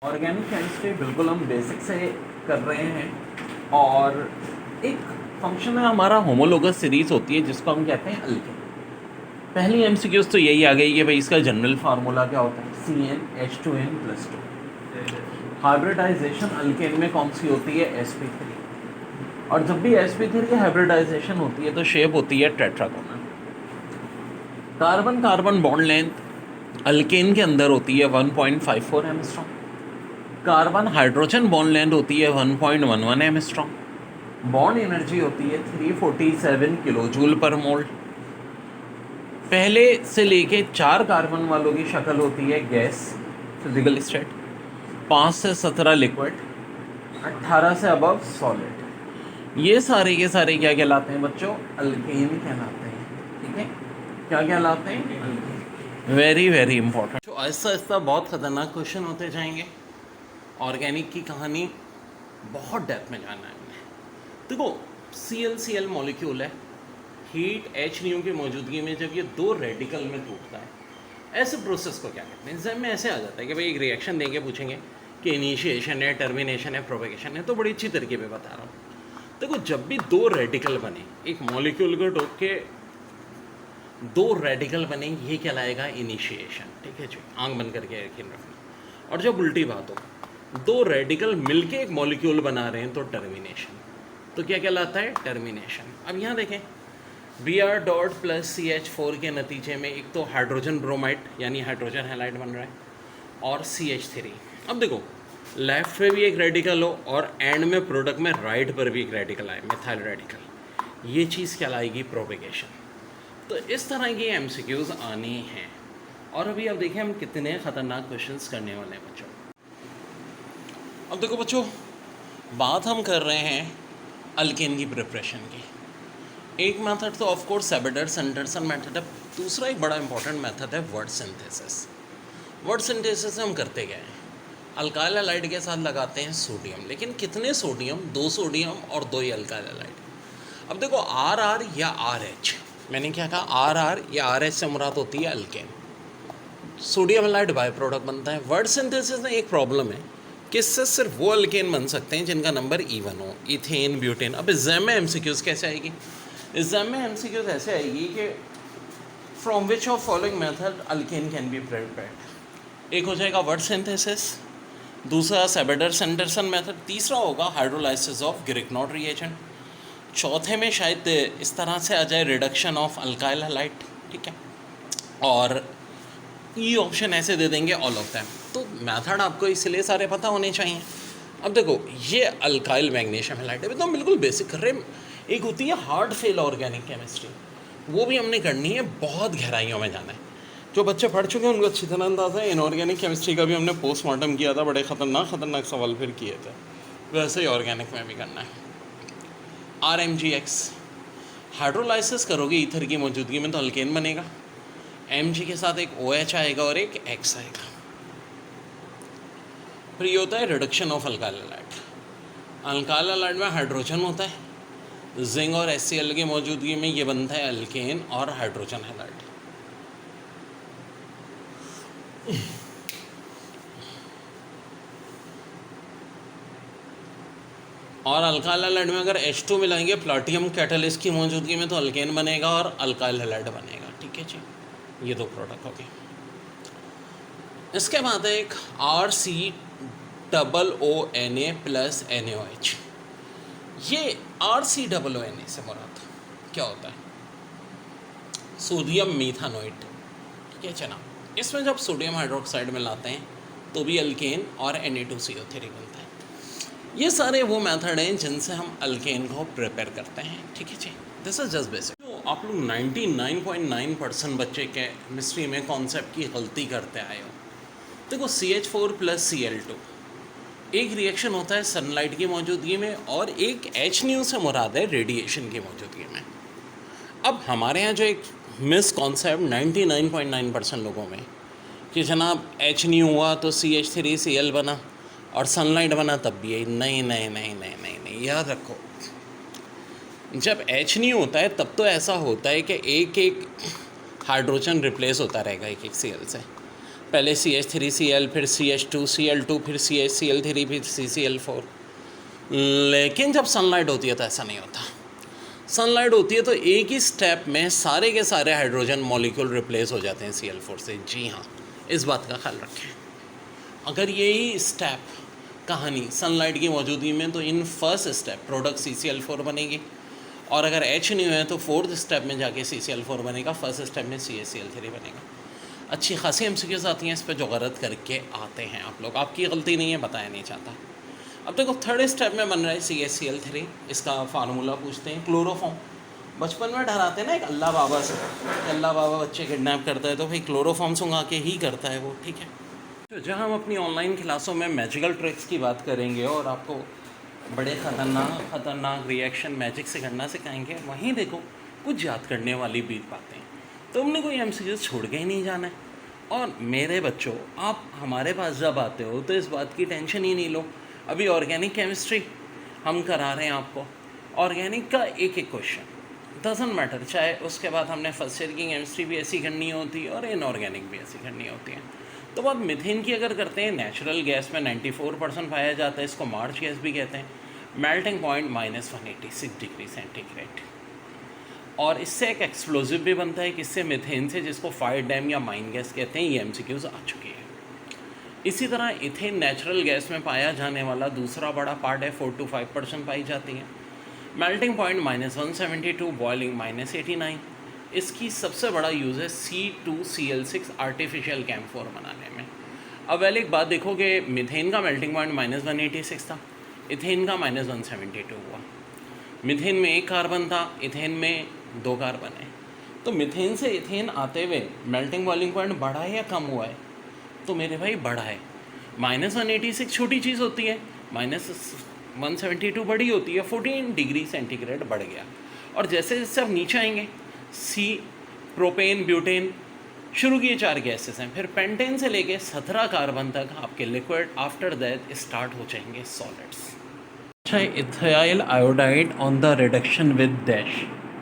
Organic chemistry बिल्कुल हम basic से कर रहे हैं और एक फंक्शन है हमारा होमोलोगस सीरीज होती है जिसको हम कहते हैं अल्केन। पहली एमसीक्यूज तो यही आ गई कि भाई इसका जनरल फार्मूला क्या होता है, CnH2n+2। हाइब्रिडाइजेशन अल्केन में कौन सी होती है, sp3। और जब भी sp3 की हाइब्रिडाइजेशन होती है तो शेप होती है tetragonal. Carbon carbon bond length alkane के अंदर होती है 1.54 angstrom. Carbon hydrogen bond length होती है 1.11 एंगस्ट्रॉम। बॉन्ड एनर्जी होती है 347 किलो जूल पर मोल। पहले से लेके 4 कार्बन वालों की शक्ल होती है गैस फिजिकल स्टेट, 5 से 17 लिक्विड, 18 से अबव सॉलिड। ये सारे के सारे क्या कहलाते हैं बच्चों, अल्केन कहलाते हैं। ठीक है, क्या कहलाते हैं, अल्केन। Very very important. तो आहिस्ता आहिस्ता बहुत खतरनाक क्वेश्चन होते जाएंगे। ऑर्गेनिक की कहानी बहुत डेप्थ में जाना है हमने। देखो ClCl मॉलिक्यूल है, हीट H की मौजूदगी में जब ये दो रेडिकल में टूटता है, ऐसे प्रोसेस को क्या कहते हैं। एग्जाम में ऐसे आ जाता है कि भाई एक रिएक्शन देंगे, पूछेंगे कि इनिशिएशन है, टर्मिनेशन है, प्रोपेगेशन है, तो बड़ी अच्छी तरीके पे बता रहा हूँ। देखो जब भी दो रेडिकल बने, एक मॉलिक्यूल को टोक के दो रेडिकल बने, ये कहलाएगा इनिशिएशन। ठीक है जी, आंख बंद करके यकीन रखना। और जब उल्टी बात हो, दो रेडिकल मिलके एक मॉलिक्यूल बना रहे हैं तो टर्मिनेशन। तो क्या कहलाता है, टर्मिनेशन। अब यहाँ देखें, Br डॉट प्लस CH4 के नतीजे में एक तो हाइड्रोजन ब्रोमाइड यानी हाइड्रोजन हैलाइड बन रहा है और CH3। अब देखो लेफ्ट पे भी एक रेडिकल हो और एंड में प्रोडक्ट में राइट पर भी एक रेडिकल आए, मिथाइल रेडिकल, ये चीज़ कहलाएगी प्रोपेगेशन। तो इस तरह की MCQs आनी हैं। और अभी अब देखें हम कितने ख़तरनाक क्वेश्चंस करने वाले हैं बच्चों। अब देखो बच्चों, बात हम कर रहे हैं अल्केन की प्रिपरेशन की। एक मेथड तो ऑफ कोर्स सेबेडर-सैंडरसन मेथड है, दूसरा एक बड़ा इंपॉर्टेंट मेथड है वर्ड सिंथेसिस। वर्ड सिंथेसिस हम करते क्या हैं, अल्काइल हैलाइड के साथ लगाते हैं सोडियम, लेकिन कितने सोडियम, 2 सोडियम और 2 ही अल्काइल हैलाइड। अब देखो RR या RH, मैंने क्या कहा, RR या RH से मुराद होती है alkane. Sodium halide by product बनता है। वर्ड सिंथेसिस में एक प्रॉब्लम है कि इससे सिर्फ वो अल्केन बन सकते हैं जिनका नंबर इवन हो, इथेन, ब्यूटेन। अब एग्जाम में MCQs कैसे आएगी, एग्जाम में MCQs ऐसे आएगी कि from which of following method alkane can be prepared. एक हो जाएगा वर्ड सिंथेसिस, दूसरा सेबेडर-सैंडरसन मेथड, तीसरा होगा हाइड्रोलाइसिस ऑफ ग्रिग्नॉट रिएजेंट, चौथे में शायद इस तरह से आ जाए रिडक्शन ऑफ अल्काइल हैलाइड। ठीक है, और ई ऑप्शन ऐसे दे देंगे ऑल ऑफ दैम। तो मेथड आपको इसलिए सारे पता होने चाहिए। अब देखो ये अल्काइल मैग्नीशियम हैलाइड है, तो बिल्कुल बेसिक कर रहे हैं। एक होती है हार्ड फेल ऑर्गेनिक केमिस्ट्री, वो भी हमने करनी है, बहुत गहराइयों में जाना है। जो बच्चे पढ़ चुके हैं उनको अच्छी तरह अंदाज़ा है। इनऑर्गेनिक केमिस्ट्री का भी हमने पोस्टमार्टम किया था, बड़े ख़तरनाक सवाल फिर किए थे, वैसे ही ऑर्गेनिक में भी करना है। RMgX, हाइड्रोलाइसिस करोगे ईथर की मौजूदगी में तो अल्केन बनेगा, Mg के साथ एक OH आएगा और एक X आएगा। फिर ये होता है reduction of alkyl halide. Alkyl halide में हाइड्रोजन होता है, जिंक और HCl की मौजूदगी में ये बनता है अल्केन और हाइड्रोजन हैलाइड। और अल्काइल हैलाइड में अगर H2 मिलाएंगे प्लाटियम कैटलिस्ट की मौजूदगी में तो अल्केन बनेगा और अल्काइल हैलाइड बनेगा। ठीक है जी, ये दो प्रोडक्ट हो गए। इसके बाद एक RCOONA प्लस NaOH। ये RCOONA से मुराद क्या होता है, सोडियम मीथानोइट। ठीक है जना, इसमें जब सोडियम हाइड्रोक्साइड मिलाते हैं तो भी अल्केन और Na2CO3 बनता है। ये सारे वो मेथड हैं जिनसे हम अल्केन को प्रिपेयर करते हैं। ठीक है जी, दिस इज जस्ट बेसिक। तो आप लोग 99.9% बच्चे केमिस्ट्री में कॉन्सेप्ट की गलती करते आए हो। देखो CH4 प्लस Cl2 एक रिएक्शन होता है सनलाइट की मौजूदगी में, और एक H से मुराद है रेडिएशन की मौजूदगी में। अब हमारे यहाँ जो एक मिस कॉन्सेप्ट 99.9% लोगों में कि जनाब H हुआ तो CH3Cl बना और सनलाइट बना तब भी यही, नहीं नहीं नहीं नहीं नहीं नहीं, याद रखो जब H होता है तब तो ऐसा होता है कि एक एक हाइड्रोजन रिप्लेस होता रहेगा एक एक Cl से। पहले CH3Cl, फिर CH2Cl2, फिर CHCl3, फिर CCl4। लेकिन जब सनलाइट होती है तो ऐसा नहीं होता। सनलाइट होती है तो एक ही स्टेप में सारे के सारे हाइड्रोजन मॉलिक्यूल रिप्लेस हो जाते हैं Cl4 से। जी हाँ, इस बात का ख्याल रखें। अगर यही स्टेप कहानी सनलाइट की मौजूदगी में, तो in first step product CCl4 बनेगी, और अगर H नहीं है तो फोर्थ स्टेप में जाके CCl4 बनेगा, फर्स्ट स्टेप में CHCl3 बनेगा। अच्छी खासी MCQs आती हैं इस पर जो गलत करके आते हैं आप लोग, आपकी गलती नहीं है, बताया नहीं चाहता। अब देखो थर्ड स्टेप में बन रहा है CHCl3, इसका फार्मूला पूछते हैं। क्लोरोफॉर्म बचपन में डराते हैं ना एक अल्लाह बाबा से, अल्लाह बाबा बच्चे किडनैप करता है तो भाई क्लोरोफॉर्म सुंघा के ही करता है वो, ठीक है। तो जहाँ हम अपनी ऑनलाइन क्लासों में मैजिकल ट्रिक्स की बात करेंगे और आपको बड़े ख़तरनाक रिएक्शन मैजिक से करना सिखाएंगे, वहीं देखो कुछ याद करने वाली भी बातें। तुमने कोई MCQs छोड़ के ही नहीं जाना है। और मेरे बच्चों, आप हमारे पास जब आते हो तो इस बात की टेंशन ही नहीं लो। अभी ऑर्गेनिक केमिस्ट्री हम करा रहे हैं आपको, ऑर्गेनिक का एक एक क्वेश्चन डजंट मैटर, चाहे उसके बाद हमने फर्स्ट ईयर की केमिस्ट्री भी ऐसी करनी होती है और इनऑर्गेनिक भी ऐसी करनी होती है। तो बात मीथेन की अगर करते हैं, नेचुरल गैस में 94% पाया जाता है, इसको मार्च गैस भी कहते हैं। मेल्टिंग पॉइंट -186 डिग्री सेंटीग्रेड, और इससे एक एक्सप्लोजिव भी बनता है किससे, मीथेन से, जिसको फायर डैम या माइन गैस कहते हैं। ये MCQs आ चुकी है। इसी तरह इथेन नेचुरल गैस में पाया जाने वाला दूसरा बड़ा पार्ट है, 4 to 5% पाई जाती है। Melting point -172, boiling -89। इसकी सबसे बड़ा यूज़ है C2Cl6 आर्टिफिशियल कैम्फोर बनाने में। अब पहले एक बात देखो कि मीथेन का मेल्टिंग पॉइंट -186 था, इथेन का -172 हुआ। मीथेन में 1 कार्बन था, इथेन में 2 कार्बन है। तो मीथेन से इथेन आते हुए मेल्टिंग बॉइलिंग पॉइंट बढ़ा है या कम हुआ है? तो मेरे भाई बढ़ा है। -186 छोटी चीज़ होती है, -172 बड़ी होती है, 14 डिग्री सेंटीग्रेड बढ़ गया। और जैसे जैसे अब नीचे आएंगे, सी, प्रोपेन, ब्यूटेन, शुरू किए 4 गैसेस हैं, फिर पेंटेन से लेके 17 कार्बन तक आपके लिक्विड, आफ्टर दैट स्टार्ट हो जाएंगे सॉलिड्स। अच्छा, ethyl iodide on the reduction with dash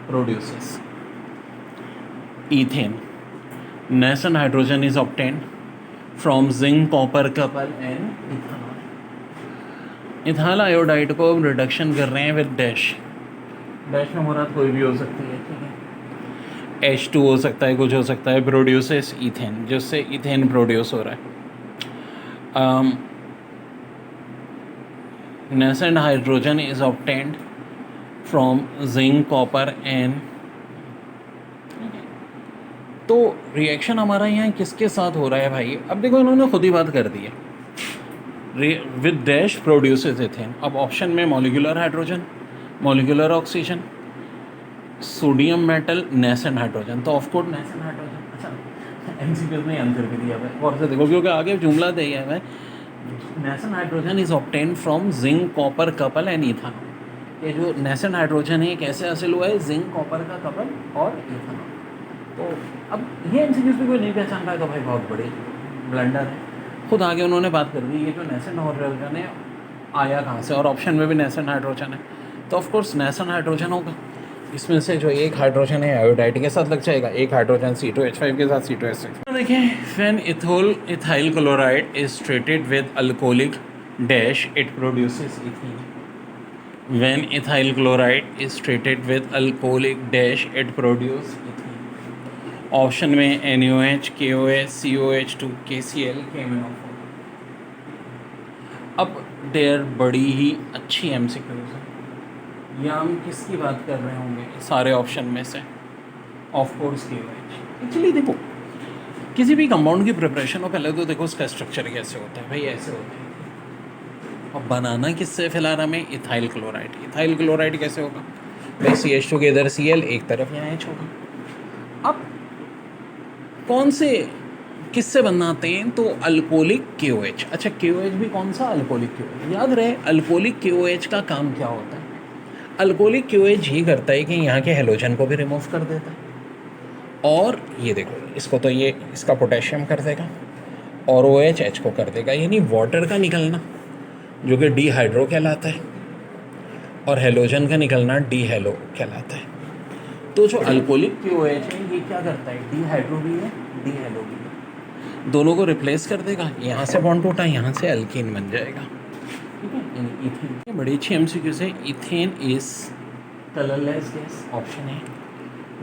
produces ethane, nation hydrogen is obtained from zinc copper couple and ethanol. Ethyl iodide को हम रिडक्शन कर रहे हैं विद डैश। डैश में मुराद कोई भी हो सकती है, ठीक है। H2 हो सकता है, कुछ हो सकता है। प्रोड्यूसेस ईथेन, जिससे ईथेन प्रोड्यूस हो रहा है। Nascent hydrogen is obtained from zinc copper and. तो रिएक्शन हमारा यहाँ किसके साथ हो रहा है भाई? अब देखो इन्होंने खुद ही बात कर दी है, विद डैश प्रोड्यूसेस इथेन। अब ऑप्शन में molecular hydrogen, molecular oxygen, sodium metal, nascent hydrogen. तो ऑफकोर्स नेसेंट हाइड्रोजन। अच्छा, MCQs में आंसर भी दिया है और से देखो, क्योंकि आगे जुमला दिया है, nascent hydrogen is obtained from zinc copper couple and ethanol. ये जो नेसेंट हाइड्रोजन है कैसे हासिल हुआ है? जिंक कॉपर का कपल और इथानॉल। तो अब ये MCQs भी कोई नहीं पहचान पाएगा भाई, बहुत बड़ी ब्लंडर है। खुद आगे उन्होंने बात कर दी, ये जो नेसेंट हाइड्रोजन है आया कहाँ से, और ऑप्शन में भी नेसेंट हाइड्रोजन है, तो ऑफकोर्स नेसेंट हाइड्रोजन होगा। इसमें से जो एक हाइड्रोजन है आयोडाइड के साथ लग जाएगा, एक हाइड्रोजन C2H5 के साथ C2H6। देखिए, when ethyl chloride is treated with alcoholic dash it produces ethene. When ethyl chloride is treated with alcoholic dash it produce ethene. Option में NaOH, KOH, COH2, KCl, KMnO4। अब there बड़ी ही अच्छी MCQs है। या हम किसकी बात कर रहे होंगे सारे ऑप्शन में से? Of course KOH। एक्चुअली देखो, किसी भी कंपाउंड की प्रिपरेशन हो, पहले तो देखो उसका स्ट्रक्चर कैसे होता है भाई, ऐसे होता है। और बनाना किससे फिलहाल हमें? Ethyl chloride. इथाइल क्लोराइड कैसे होगा भाई? CH2 के इधर Cl, एक तरफ यहाँ H होगा। अब कौन से किससे बनाते हैं? तो अल्कोहलिक KOH। अच्छा, KOH भी कौन सा? Alcoholic KOH। याद रहे, अल्कोहलिक KOH का काम क्या होता है? अल्कोहलिक KOH ही करता है कि यहाँ के हेलोजन को भी रिमूव कर देता है, और ये देखो इसको, तो ये इसका पोटेशियम कर देगा और OH H को कर देगा, यानी वाटर का निकलना जो कि डीहाइड्रो कहलाता है, और हेलोजन का निकलना डीहेलो कहलाता है। तो जो अल्कोहलिक KOH है ये क्या करता है? डीहाइड्रो भी है, डीहेलो भी है। दोनों को रिप्लेस कर देगा, यहाँ से बॉन्ड टूटा, यहाँ से अल्कीन बन जाएगा, ठीक है। यानी इथेन, बड़ी अच्छी एमसीक्यू से, ethane is colourless gas, option है।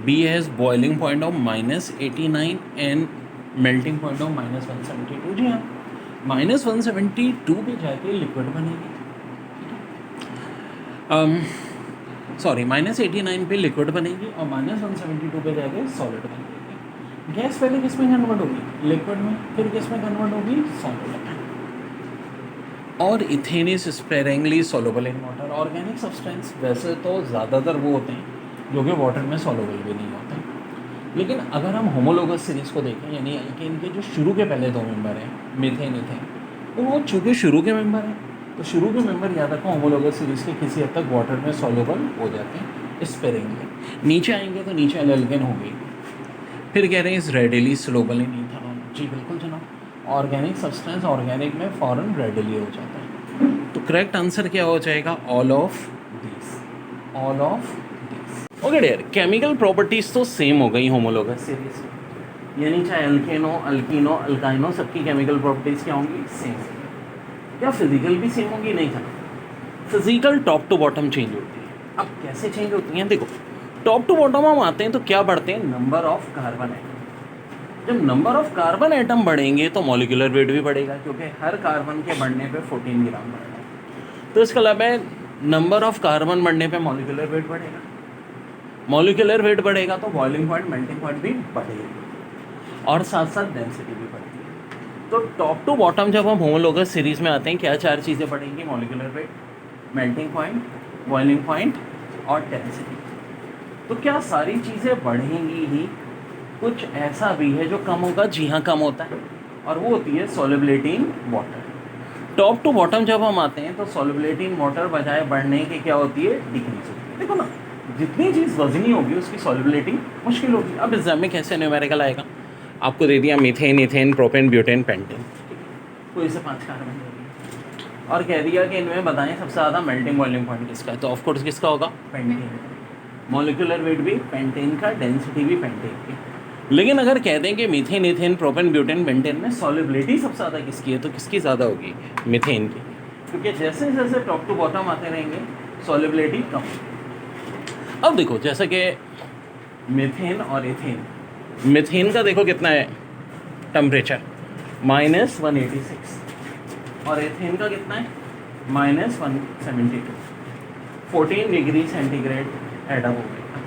B has boiling point of -89 and melting point of -172। जी हाँ, -172 पे जाके लिक्विड बनेगी, सॉरी -89 पे लिक्विड बनेगी और -172 पे जाके सॉलिड बनेगी। गैस पहले किस में कन्वर्ट होगी? लिक्विड में, फिर किस में कन्वर्ट होगी? सॉलिड में। और ethane is sparingly soluble in water. Organic substance वैसे तो ज़्यादातर वो होते हैं जो कि वाटर में सॉल्युबल भी नहीं होते, लेकिन अगर हम होमोलोगस सीरीज़ को देखें, यानी अल्केन के जो शुरू के पहले दो मेंबर हैं, मीथेन इथेन, तो वो चूँकि शुरू के मेंबर हैं, तो शुरू के मेंबर याद रखो होमोलोगस सीरीज़ के किसी हद तक वाटर में सॉल्युबल हो जाते हैं स्पेरिंगली। नीचे आएंगे तो नीचे एल्केन हो गई। फिर कह रहे हैं इस रेडिली सोलुबल इन इथेनॉल। जी बिल्कुल जनाब, ऑर्गेनिक सब्सटेंस ऑर्गेनिक में फ़ौरन रेडिली हो जाता है। तो करेक्ट आंसर क्या हो जाएगा? All of this, all of this. Okay dear, chemical properties तो सेम हो गई होमोलोगस सीरीज, यानी चाहे अल्केन हो, अल्कीन हो, अल्काइन हो, सबकी केमिकल प्रॉपर्टीज़ क्या होंगी? सेम। क्या फिजिकल भी सेम होंगी? नहीं था, physical top to bottom change होती है। अब कैसे चेंज होती हैं? देखो, टॉप टू बॉटम हम आते हैं तो क्या बढ़ते हैं? Number of carbon atom. जब नंबर ऑफ कार्बन एटम बढ़ेंगे तो मॉलिक्यूलर वेट भी बढ़ेगा, क्योंकि हर कार्बन के बढ़ने पे 14 ग्राम बढ़ रहा है। तो इसका मतलब है नंबर ऑफ कार्बन बढ़ने पे मॉलिक्यूलर वेट बढ़ेगा, मॉलिक्यूलर वेट बढ़ेगा तो बॉइलिंग पॉइंट, मेल्टिंग पॉइंट भी बढ़ेगी और साथ साथ डेंसिटी भी बढ़ेगी। तो टॉप टू बॉटम जब हम होमोलोगस सीरीज़ में आते हैं, क्या चार चीज़ें बढ़ेंगी? Molecular weight, melting point, boiling point और डेंसिटी। तो क्या सारी चीज़ें बढ़ेंगी ही? कुछ ऐसा भी है जो कम होगा? जी हाँ, कम होता है, और वो होती है solubility in water. Top to bottom जब हम आते हैं तो सॉल्युबिलिटी इन वाटर बजाय बढ़ने के क्या होती है? डिक्रीज होती है। देखो ना, जितनी चीज़ वजनी होगी उसकी सॉल्युबिलिटी मुश्किल होगी। अब एग्जाम में कैसे न्यूमेरिकल आएगा? आपको दे दिया methane, ethane, propane, butane, pentane, कोई से 5 कार्बन दे दिया और कह दिया कि इनमें बताएं सबसे ज़्यादा मेल्टिंग बॉइलिंग पॉइंट किसका है, तो ऑफकोर्स किसका होगा? पेंटेन। मॉलिक्यूलर वेट भी पेंटेन का, डेंसिटी भी पेंटेन की। लेकिन अगर कह दें कि methane, ethane, propane, butane, pentane में सॉल्युबिलिटी सबसे ज़्यादा किसकी है, तो किसकी ज़्यादा होगी? मीथेन की, क्योंकि जैसे जैसे टॉप टू बॉटम आते रहेंगे सॉल्युबिलिटी कम। अब देखो, जैसे कि मीथेन और इथेन, मीथेन का देखो कितना है टेम्परेचर, -186, और एथेन का कितना है? -172, 14 डिग्री सेंटीग्रेड एडअप हो गया।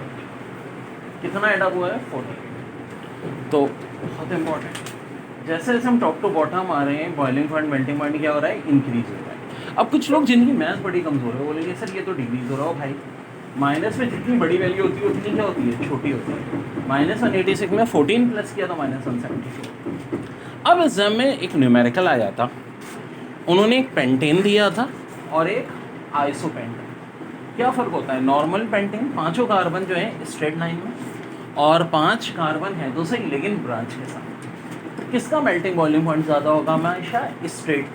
कितना एडअप हुआ है? 14। तो बहुत इंपॉर्टेंट, जैसे जैसे हम टॉप टू बॉटम आ रहे हैं, बॉइलिंग पॉइंट, मेल्टिंग पॉइंट क्या हो रहा है? इंक्रीज हो रहा है। अब कुछ लोग जिनकी मैथ बड़ी कमज़ोर है बोलेंगे सर ये तो डिक्रीज हो रहा हो भाई, माइनस में जितनी बड़ी वैल्यू होती है उतनी क्या होती है? छोटी होती है। -186 में 14 प्लस किया तो -172। अब एग्जाम में एक न्यूमेरिकल आया था, उन्होंने एक पेंटेन दिया था और एक आइसोपेंटेन। क्या फ़र्क होता है? नॉर्मल पेंटेन, पांचों कार्बन जो है स्ट्रेट लाइन में, और 5 कार्बन है तो सही लेकिन ब्रांच के साथ। तो किसका मेल्टिंग बॉइलिंग पॉइंट ज़्यादा होगा? हमेशा स्ट्रेट।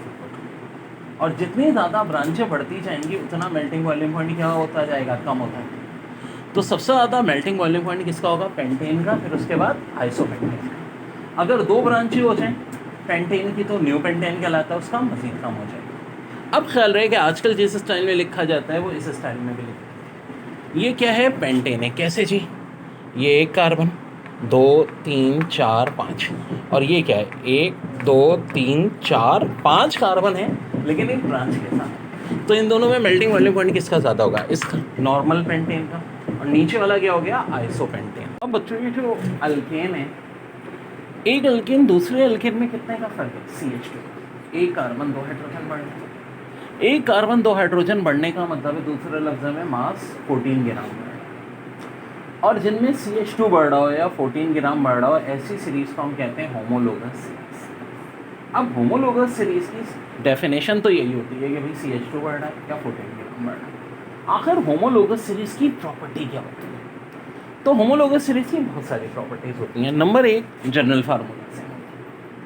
और जितनी ज़्यादा ब्रांचें बढ़ती जाएंगी उतना मेल्टिंग बॉइलिंग पॉइंट क्या होता जाएगा? कम होता है। तो सबसे ज़्यादा मेल्टिंग बॉइलिंग पॉइंट किसका होगा? पेंटेन का, फिर उसके बाद आइसोपेंटेन का। अगर 2 ब्रांचें हो जाएं पेंटेन की तो न्यू पेंटेन कहलाता है, उसका मज़ीद कम हो जाएगा। अब ख्याल रहे कि आजकल जिस स्टाइल में लिखा जाता है वो इस स्टाइल में भी लिखा जाता है। ये क्या है? पेंटेन है। कैसे जी? ये एक कार्बन, 2 3 4 5, और ये क्या है? 1 2 3 4 5 कार्बन है लेकिन एक ब्रांच के साथ। तो इन दोनों में मेल्टिंग बॉइलिंग पॉइंट किसका ज़्यादा होगा? इसका, नॉर्मल पेंटेन का। और नीचे वाला क्या हो गया? आइसोपेंटेन। अब बच्चों ये जो अल्केन है, एक अल्केन दूसरे अल्केन में कितने का फर्क है? CH2, एक कार्बन 2 हाइड्रोजन बढ़ने। एक कार्बन 2 हाइड्रोजन बढ़ने का मतलब है दूसरे लफ्ज़ में मास 14 ग्राम है। और जिनमें CH2 बढ़ रहा हो या 14 ग्राम बढ़ रहा हो, ऐसी सीरीज़ को हम कहते हैं होमोलोगस सीरीज़। अब होमोलोगस सीरीज़ की डेफिनेशन तो यही होती है कि भाई CH2 बढ़ रहा है या 14 ग्राम बढ़ रहा है। आखिर होमोलोगस सीरीज़ की प्रॉपर्टी क्या होती है? तो होमोलोगस सीरीज़ की बहुत सारी प्रॉपर्टीज़ होती हैं। नंबर 1, जनरल फार्मूला से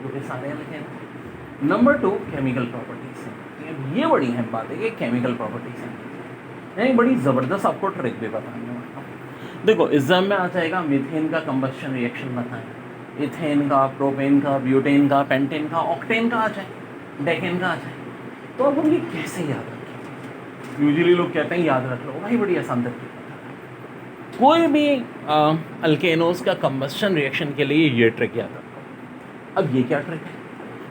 जो कि सारे लिखे हैं। नंबर 2, केमिकल प्रॉपर्टीज़ हैं। ये बड़ी अहम बात है कि केमिकल प्रॉपर्टीज़ हैं, यानी बड़ी ज़बरदस्त आपको ट्रिक भी बताएंगे। देखो एग्जाम में आ जाएगा मीथेन का कंबस्शन रिएक्शन बताएं, इथेन का, प्रोपेन का, ब्यूटेन का, पेंटेन का, ऑक्टेन का आ जाए, डेकेन का आ जाए। तो अब हम ये कैसे याद रखें? यूजुअली लोग कहते हैं याद रख लो, भाई बड़ी आसान तरीका है। कोई भी अल्केनोज का कंबस्शन रिएक्शन के लिए ये ट्रिक याद रखो। अब ये क्या ट्रिक है?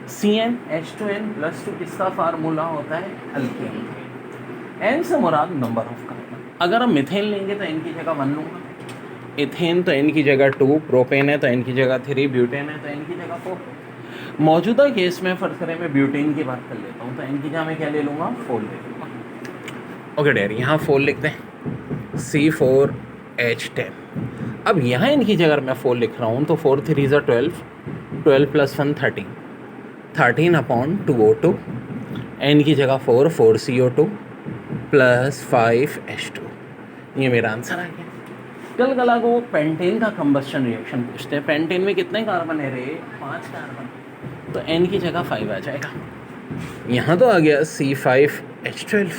CnH2n+2 किसका फार्मूला होता है? अल्केन। एन से मुराद नंबर ऑफ कार्बन। अगर हम मिथेन लेंगे तो एन की जगह 1 लूँगा, इथेन तो एन की जगह 2, प्रोपेन है तो एन की जगह 3, ब्यूटेन है तो एन की जगह 4। मौजूदा केस में फर्ज करें मैं ब्यूटेन की बात कर लेता हूँ तो एन की जगह मैं क्या ले लूँगा? 4 ले लूँगा। ओके डेयर, यहाँ 4 लिख दें, C4H10। अब यहाँ इनकी जगह मैं 4 लिख रहा हूँ तो 4 3 ज़ा 12, 12 + 1 13, 13/2O2, एन की जगह 4, 4CO2 + 5H2। ये मेरा आंसर आ गया। कल कला को पेंटेन का कंबस्शन रिएक्शन पूछते हैं, पेंटेन में कितने कार्बन है रे? 5 कार्बन, तो एन की जगह 5 आ जाएगा। यहाँ तो आ गया C5H12,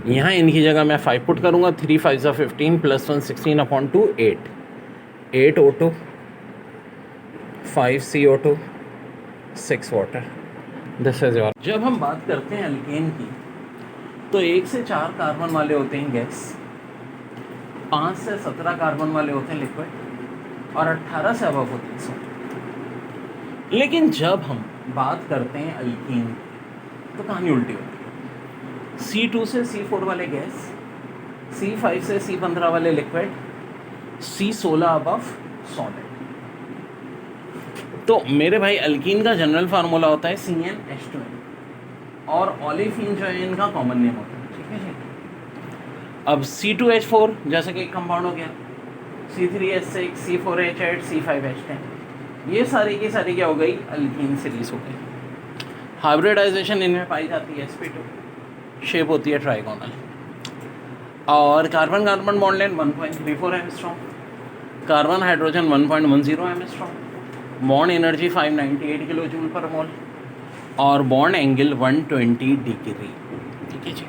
यहाँ एन की जगह मैं 5 पुट करूँगा, 3 5 ज़ा 15 + 1 16/2 8, 8O2, 5CO2, 6 water. This is your. जब हम बात करते हैं अल्केन की तो 1 से 4 कार्बन वाले होते हैं गैस, 5 से 17 कार्बन वाले होते हैं लिक्विड, और 18 से अबव होते हैं सॉलिड। लेकिन जब हम बात करते हैं अल्कीन तो कहानी उल्टी होती है। C2 से C4 वाले गैस, C5 से C15 वाले लिक्विड, C16 अबव सॉलिड। तो मेरे भाई अल्कीन का जनरल फार्मूला होता है CnH2n, और ओलेफिन जो है इनका कॉमन नेम होता है, ठीक है जी। अब C2H4 जैसे कि एक कंपाउंड हो गया, C3H6, C4H8, C5H10, ये सारी की सारी क्या हो गई? अल्कीन सीरीज हो गई। हाइब्रिडाइजेशन इनमें पाई जाती है sp2, शेप होती है ट्राइगोनल, और carbon carbon bond length 1.34 angstrom, carbon hydrogen 1.10 angstrom, bond energy 598 kilo joule पर मोल, और बॉन्ड एंगल 120 डिग्री, ठीक है जी।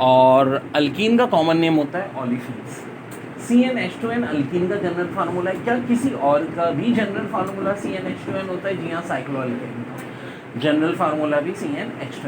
और अल्कीन का कॉमन नेम होता है ओलेफिन्स। CnH2n अल्कीन का जनरल फार्मूला है। क्या किसी और का भी जनरल फार्मूला CnH2n होता है? जी हाँ, साइक्लोअल्केन का जनरल फार्मूला भी CnH2n।